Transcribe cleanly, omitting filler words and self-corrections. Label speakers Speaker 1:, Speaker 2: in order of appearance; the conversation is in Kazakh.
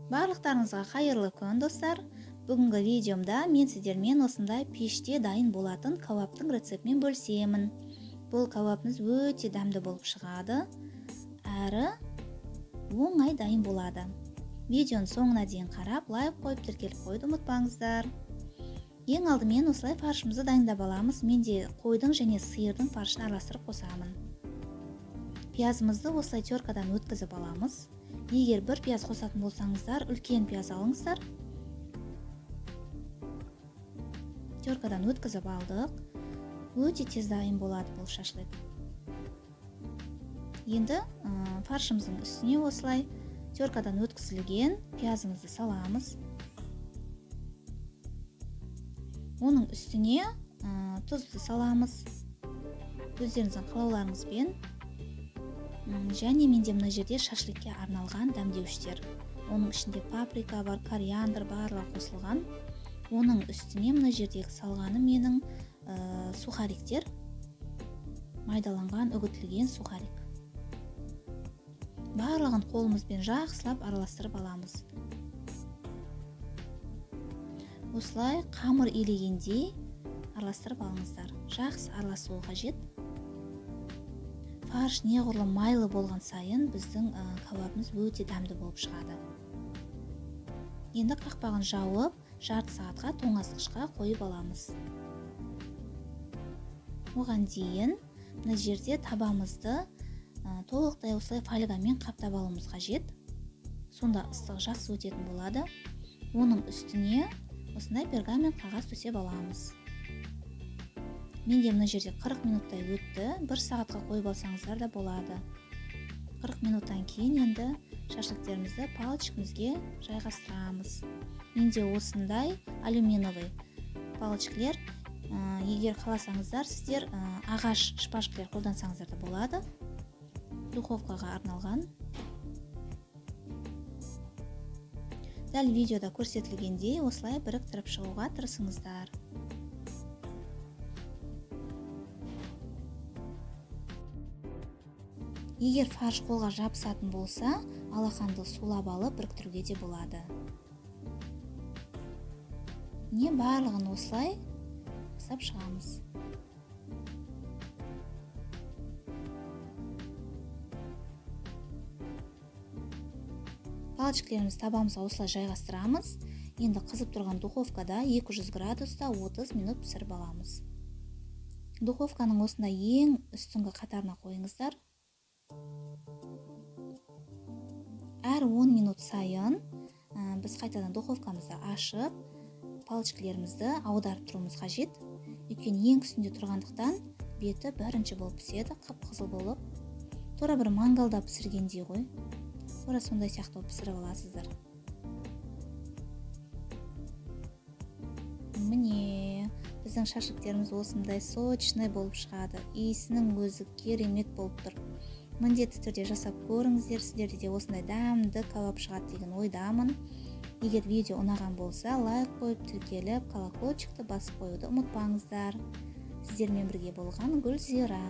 Speaker 1: Барлықтарыңызға қайырлы күн достар. Бүгінгі видеомда мен сіздермен осындай пеште дайын болатын кәуаптың рецептімен бөлісемін. Бұл кәуапымыз өте дәмді болып шығады, әрі оңай дайын болады. Видеоның соңына дейін қарап, лайк қойып тіркеліп қойды ұмытпаңыздар. Ең алдымен осылай фаршымызды дайындап аламыз. Менде қойдың және сиырдың фаршын араластырып қосамын. Пиязымызды осылай теркадан өткізіп аламыз. Егер бір пияз қосатын болсаңыздар, үлкен пияз алыңыздар. Теркадан өткізіп алдық. Өте тез дайын болады бұл шашлык. Енді фаршымыздың үстіне осылай теркадан өткізілген пиязымызды саламыз. Оның үстіне тұзды саламыз. Өздеріңіздің қалауларыңызбен. Және менде мына жерде шашлыкке арналған дәмдеуіштер. Оның ішінде паприка бар, кориандр барлығы қосылған. Оның үстіне мына жердегі салғаны менің сухариктер. Майдаланған, үгітілген сухарик. Барлығын қолымызбен жақсылап араластырып аламыз. Осылай қамыр илегендей араластырып алыңыздар. Жақсы араласуы қажет. Фарш неғұрлым майлы болған сайын біздің кәуапымыз өте дәмді болып шығады. Енді қақпағын жауып, жарты сағатқа тоңазытқышқа қойып аламыз. Оған дейін мына жерде табамызды толықтай осылай фольгамен қаптап алуымыз қажет. Сонда ыстығы жақсы өтетін болады. Оның үстіне осындай пергамент қағаз төсеп аламыз. Менде мына жерде 40 минуттай өтті. 1 сағатқа қойып алсаңыздар да болады. 40 минуттан кейін енді шашлыктерімізді палочкімізге жайғастырамыз. Менде осындай алюминовый палочкілер. Егер қаласаңыздар, сіздер ағаш шпажкілер қолдансаңыздар да болады. Духовкаға арналған. Дәл видеода көрсетілгендей осылай біріктіріп шығуға тырысыңыздар. Егер фарш қолға жабысатын болса, алақанды сулап алып біріктіруге де болады. Не барлығын осылай жасап шығамыз. Палочкілерімізді табамызға осылай жайғастырамыз. Енді қызып тұрған духовкада 200 градуста 30 минут пісіріп аламыз. Духовканың осындай ең үстіңгі қатарына қойыңыздар. Әр 10 минут сайын біз қайтадан духовкамызды ашып, палочкілерімізді аударып тұруымыз қажет. Өйткені ең үстінде тұрғандықтан беті бірінші болып піседі, қып-қызыл болып. Тура бір мангалда пісіргендей ғой. Тура сондай сияқты пісіріп аласыздар. Міне, біздің шашлыктеріміз осындай сочный болып шығады. Иісінің өзі керемет болып тұр. Міндетті түрде жасап көріңіздер, сіздерде де осындай дәмді кәуап шығады деген ойдамын. Егер видео ұнаған болса, лайк қойып, тіркеліп, колокольчикті басып қоюды ұмытпаңыздар. Сіздермен бірге болған Гүлзира.